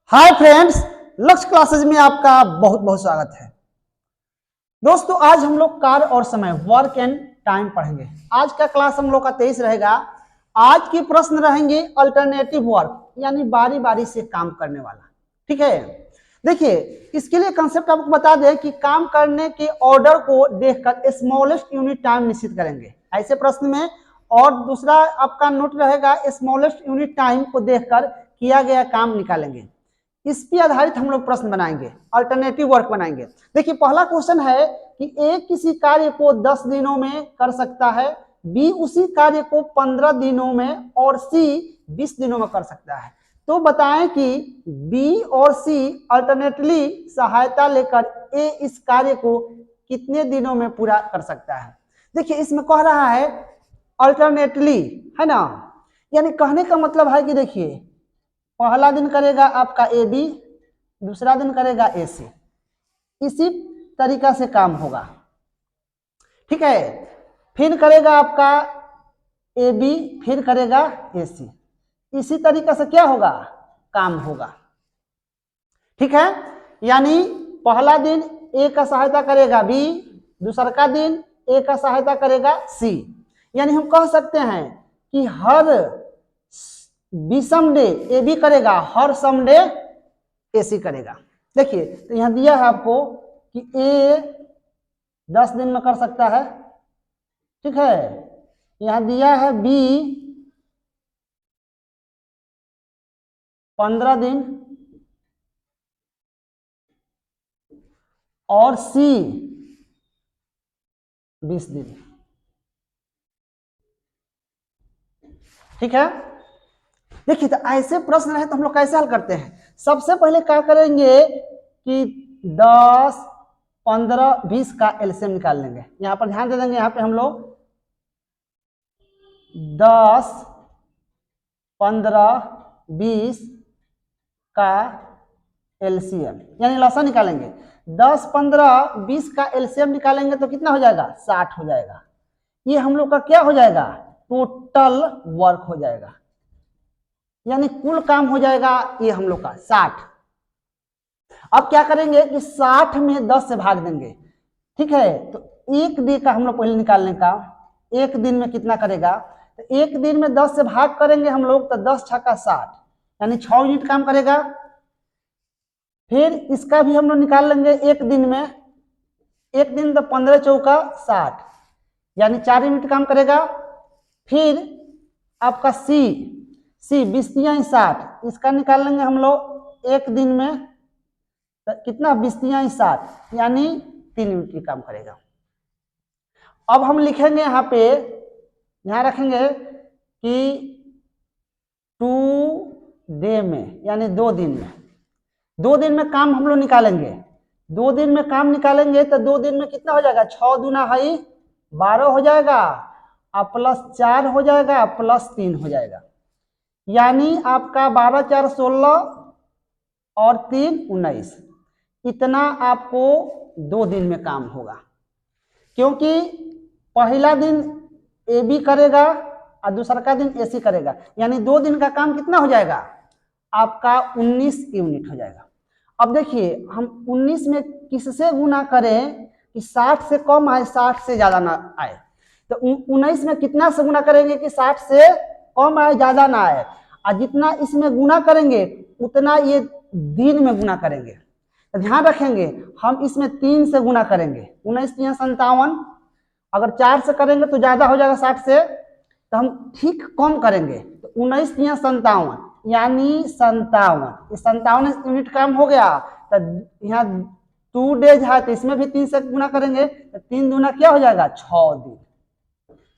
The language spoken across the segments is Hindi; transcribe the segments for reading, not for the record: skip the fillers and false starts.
हाय फ्रेंड्स, लक्ष्य क्लासेज में आपका बहुत बहुत स्वागत है। दोस्तों, आज हम लोग कार्य और समय वर्क एंड टाइम पढ़ेंगे। आज का क्लास हम लोग का 23 रहेगा। आज की प्रश्न रहेंगे अल्टरनेटिव वर्क, यानी बारी बारी से काम करने वाला। ठीक है, देखिए इसके लिए कंसेप्ट आपको बता दें कि काम करने के ऑर्डर को देखकर स्मॉलेस्ट यूनिट टाइम निश्चित करेंगे ऐसे प्रश्न में। और दूसरा आपका नोट रहेगा स्मॉलेस्ट यूनिट टाइम को देखकर किया गया काम निकालेंगे। इस पे आधारित हम लोग प्रश्न बनाएंगे, अल्टरनेटिव वर्क बनाएंगे। देखिए पहला क्वेश्चन है कि ए किसी कार्य को 10 दिनों में कर सकता है, बी उसी कार्य को 15 दिनों में और सी 20 दिनों में कर सकता है। तो बताएं कि बी और सी अल्टरनेटली सहायता लेकर ए इस कार्य को कितने दिनों में पूरा कर सकता है। देखिए इसमें कह रहा है अल्टरनेटली, है ना, यानी कहने का मतलब है कि देखिए पहला दिन करेगा आपका ए बी, दूसरा दिन करेगा ए सी, इसी तरीका से काम होगा। ठीक है, फिर करेगा आपका ए बी, फिर करेगा ए सी, इसी तरीका से क्या होगा, काम होगा। ठीक है, यानी पहला दिन ए का सहायता करेगा बी, दूसरा का दिन ए का सहायता करेगा सी। यानी हम कह सकते हैं कि हर बी समडे ए बी करेगा, हर समडे ए सी करेगा। देखिए तो यहां दिया है आपको कि ए 10 दिन में कर सकता है, ठीक है, यहां दिया है बी 15 दिन और सी 20 दिन। ठीक है, देखिए तो ऐसे प्रश्न रहे तो हम लोग कैसे हल करते हैं। सबसे पहले क्या करेंगे कि 10, 15, 20 का एलसीएम निकाल लेंगे। यहां पर ध्यान दे देंगे, यहां पे हम लोग 10, 15, 20 का एलसीएम यानी लसा निकालेंगे। 10, 15, 20 का एलसीएम निकालेंगे तो कितना हो जाएगा, 60 हो जाएगा। ये हम लोग का क्या हो जाएगा, टोटल वर्क हो जाएगा, यानी कुल काम हो जाएगा ये हम लोग का 60। अब क्या करेंगे कि 60 में 10 से भाग देंगे। ठीक है, तो एक डे का हम लोग पहले निकालने का, एक दिन में कितना करेगा, तो एक दिन में 10 से भाग करेंगे हम लोग तो 10 छक्का 60, यानी 6 यूनिट काम करेगा। फिर इसका भी हम लोग निकाल लेंगे एक दिन में, एक दिन तो 15 चौका 60, यानी 4 यूनिट काम करेगा। फिर आपका सी 20 तियाई 60, इसका निकाल लेंगे हम लोग एक दिन में, तो कितना 20 तियाई 60, यानी 3 यूनिट काम करेगा। अब हम लिखेंगे यहाँ पे, ध्यान रखेंगे कि 2 डे में, यानी 2 दिन में, 2 दिन में काम हम लोग निकालेंगे। 2 दिन में काम निकालेंगे तो 2 दिन में कितना हो जाएगा, 6 दूना है 12 हो जाएगा, और प्लस 4 हो जाएगा, प्लस 3 हो जाएगा, यानी आपका 12 4 16 और 3 19। इतना आपको 2 दिन में काम होगा, क्योंकि पहला दिन ए बी करेगा और दूसरा का दिन ए सी करेगा, यानी 2 दिन का काम कितना हो जाएगा आपका 19 यूनिट हो जाएगा। अब देखिए हम 19 में किससे गुना करें कि 60 से कम आए, 60 से ज्यादा ना आए। तो 19 में कितना से गुना करेंगे कि 60 से कम आए, ज्यादा ना आए, और जितना इसमें गुना करेंगे उतना ये दिन में गुना करेंगे। तो ध्यान रखेंगे हम इसमें 3 से गुना करेंगे, 19 3 57, अगर 4 से करेंगे तो ज्यादा हो जाएगा 60 से, तो हम ठीक कम करेंगे, तो 19 3 57, यानी 57, 57 यूनिट काम हो गया। तो यहाँ 2 डेज है तो इसमें भी 3 से गुना करेंगे, तो 3 दूना क्या हो जाएगा 6 दिन।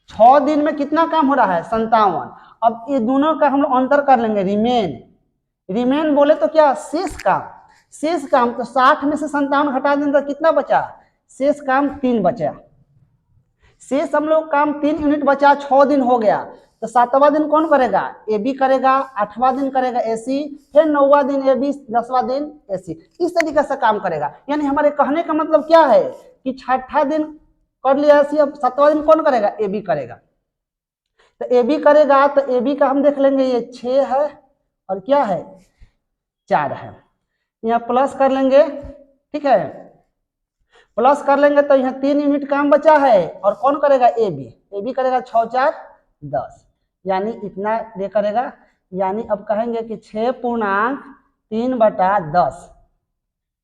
6 दिन में कितना काम हो रहा है 57। अब ये दोनों का हम लोग अंतर कर लेंगे, रिमेन बोले तो क्या, शेष काम, शेष काम। तो 60 में से 57 घटा दें तो कितना बचा, शेष काम 3 बचा। शेष हम लोग काम 3 यूनिट बचा, 6 दिन हो गया। तो 7वां दिन कौन करेगा, ए बी करेगा, 8वां दिन करेगा ए सी, फिर 9वां दिन ए बी, 10वां दिन ए सी, इस तरीके से काम करेगा। यानी हमारे कहने का मतलब क्या है कि 6ठा दिन कर लिया ए सी, अब 7वां दिन कौन करेगा, ए बी करेगा। तो ए बी करेगा, तो ए बी का हम देख लेंगे, ये 6 है और क्या है 4 है। यहाँ प्लस कर लेंगे, ठीक है, प्लस कर लेंगे तो यहाँ 3 यूनिट काम बचा है, और कौन करेगा, ए बी करेगा 6 4 10, यानी इतना ये करेगा। यानी अब कहेंगे कि 6.3/10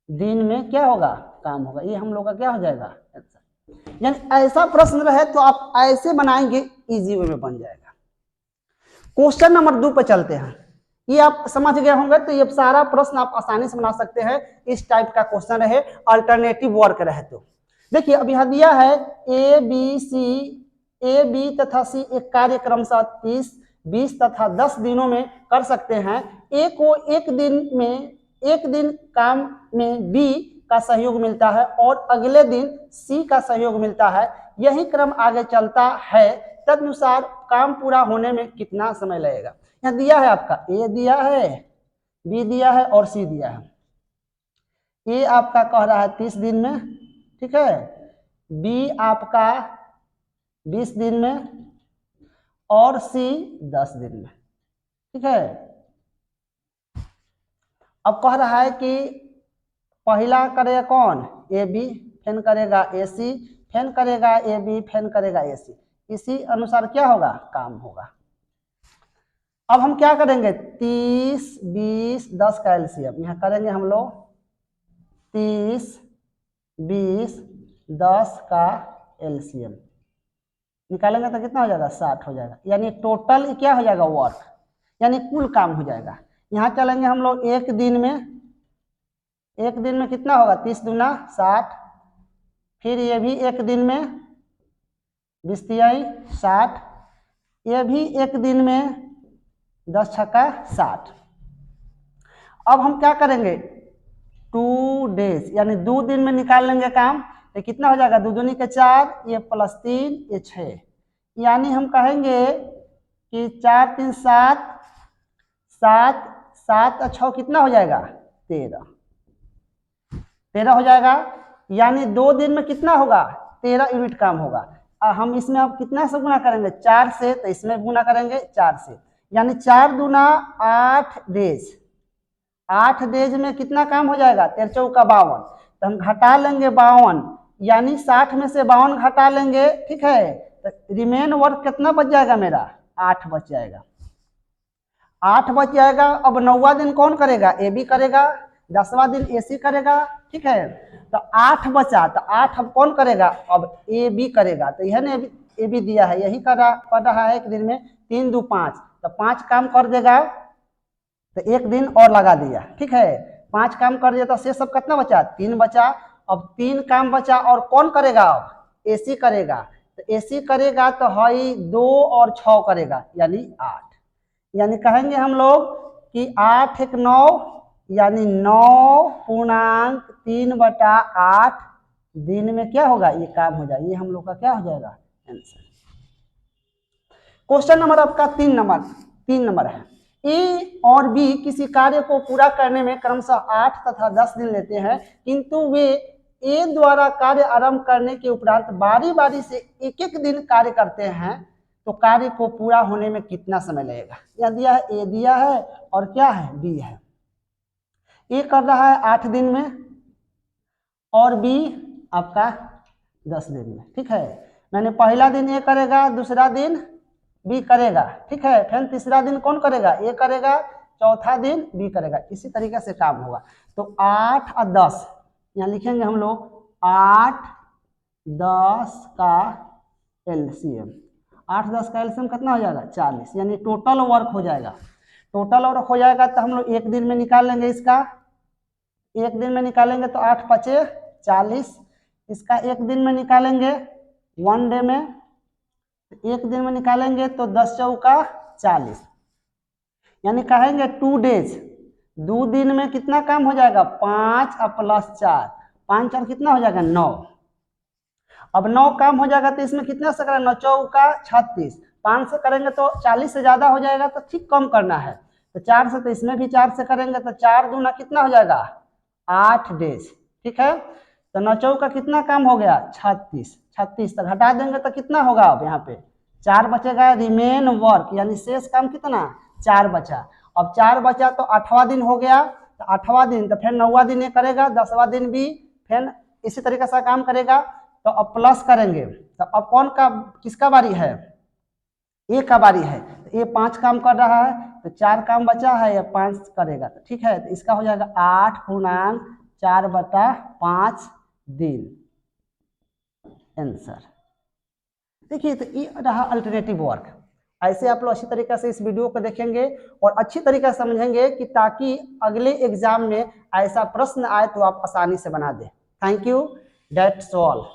दिन में क्या होगा, काम होगा। ये हम लोग का क्या हो जाएगा आंसर। यानी ऐसा प्रश्न रहे तो आप ऐसे बनाएंगे, इजी वे में बन जाएगा। क्वेश्चन नंबर 2 पे चलते हैं। ये आप समझ गए होंगे, तो ये सारा प्रश्न आप आसानी से बना सकते हैं। इस टाइप का क्वेश्चन रहे, अल्टरनेटिव वर्क रहे तो देखिए, अब यहाँ दिया है ए बी तथा सी एक कार्य क्रमशः 30, 20 तथा 10 दिनों में कर सकते हैं। ए को एक दिन काम में बी का सहयोग मिलता है और अगले दिन सी का सहयोग मिलता है। यही क्रम आगे चलता है, तदनुसार काम पूरा होने में कितना समय लगेगा। यहाँ दिया है आपका ए दिया है, बी दिया है और सी दिया है। ए आपका कह रहा है 30 दिन में, ठीक है, बी आपका 20 दिन में और सी 10 दिन में, ठीक है। अब कह रहा है कि पहला करेगा कौन, ए बी, फिर करेगा ए सी, फिर करेगा ए बी, फिर करेगा ए सी। इसी अनुसार क्या होगा, काम होगा। अब हम क्या करेंगे, 30 20 10 का एलसीएम यहाँ करेंगे हम लोग। 30 20 10 का एलसीएम निकालेंगे तो कितना हो जाएगा, 60 हो जाएगा। यानी टोटल क्या हो जाएगा, वर्क, यानी कुल काम हो जाएगा। यहाँ चलेंगे हम लोग एक दिन में कितना होगा, 30 दूना 60, फिर ये भी एक दिन में 20 तिहाई 60, ये भी एक दिन में 10 छक्का 60। अब हम क्या करेंगे, 2 डेज यानी 2 दिन में निकाल लेंगे काम, तो कितना हो जाएगा, 2 दूनी के 4, ये +3 ये 6, यानी हम कहेंगे कि 4 3 7 7 7 और 6 कितना हो जाएगा, 13 हो जाएगा। यानी 2 दिन में कितना होगा, 13 यूनिट काम होगा। हम इसमें अब कितना से गुना करेंगे, 4 से, तो इसमें गुना करेंगे 4 से, यानी 4 दूना 8 डेज। 8 डेज में कितना काम हो जाएगा, 13 चौका 52, तो हम घटा लेंगे 52, यानी 60 में से 52 घटा लेंगे, ठीक है, तो रिमेन वर्क कितना बच जाएगा मेरा, 8 बच जाएगा। 8 बच जाएगा। अब 9वां दिन कौन करेगा, ए बी करेगा, 10वां दिन ए सी करेगा, ठीक है, तो 8 बचा, तो 8 अब कौन करेगा, अब ए बी करेगा। तो यह ए बी दिया है, यही कर रहा है एक दिन में, 3 2 5, तो 5 काम कर देगा, तो एक दिन और लगा दिया, ठीक है, 5 काम कर दिया, तो शेष सब कितना बचा, 3 बचा। अब 3 काम बचा, और कौन करेगा, अब ए सी करेगा, तो ए सी करेगा तो है 2 और 6 करेगा, यानी 8। यानी कहेंगे हम लोग कि 8 1 9, यानी 9.3/8 दिन में क्या होगा, ये काम हो जाएगा। ये हम लोग का क्या हो जाएगा, आंसर। क्वेश्चन नंबर आपका 3 नंबर है। ए और बी किसी कार्य को पूरा करने में क्रमशः 8 तथा 10 दिन लेते हैं, किंतु वे ए द्वारा कार्य आरंभ करने के उपरांत बारी बारी से एक एक दिन कार्य करते हैं, तो कार्य को पूरा होने में कितना समय लगेगा। यह दिया है, ए दिया है और क्या है, बी है। ए कर रहा है 8 दिन में और बी आपका 10 दिन में, ठीक है। मैंने पहला दिन ए करेगा, दूसरा दिन बी करेगा, ठीक है, फिर तीसरा दिन कौन करेगा, ए करेगा, चौथा दिन बी करेगा। इसी तरीके से काम होगा। तो 8 और 10 यहाँ लिखेंगे हम लोग, 8 10 का एलसीएम। 8 10 का एलसीएम कितना हो जाएगा, 40, यानी टोटल वर्क हो जाएगा। टोटल वर्क हो जाएगा तो हम लोग एक दिन में निकाल लेंगे, इसका एक दिन में निकालेंगे तो 8 5 40, इसका एक दिन में निकालेंगे 1 डे में, एक दिन में निकालेंगे तो 10 चौका 40, यानी कहेंगे 2 डेज, 2 दिन में कितना काम हो जाएगा, 5 और +4, 5 और कितना हो जाएगा, 9। अब 9 काम हो जाएगा तो इसमें कितना से करें, 9 चौका 36, 5 से करेंगे तो 40 से ज्यादा हो जाएगा, तो ठीक कम करना है, तो 4 से, तो इसमें भी 4 से करेंगे तो 4 दूना कितना हो जाएगा, 8 डेज, ठीक है। तो 9 चौका कितना काम हो गया, 36, तो घटा देंगे तो कितना होगा, अब यहाँ पे 4 बचेगा, रिमेन वर्क, यानी शेष काम कितना, 4 बचा। अब 4 बचा तो 8वां दिन हो गया, तो 8वां दिन, तो फिर 9वां दिन ये करेगा, 10वां दिन भी फिर इसी तरीके से काम करेगा। तो अब प्लस करेंगे, तो अब कौन का किसका बारी है, ए का बारी है, तो ये 5 काम कर रहा है, तो 4 काम बचा है, ये 5 करेगा, तो ठीक है, तो इसका हो जाएगा 8/4/5 दिन आंसर। देखिए, तो ये रहा अल्टरनेटिव वर्क। ऐसे आप लोग अच्छी तरीके से इस वीडियो को देखेंगे और अच्छी तरीके से समझेंगे कि ताकि अगले एग्जाम में ऐसा प्रश्न आए तो आप आसानी से बना दें। Thank you, that's all.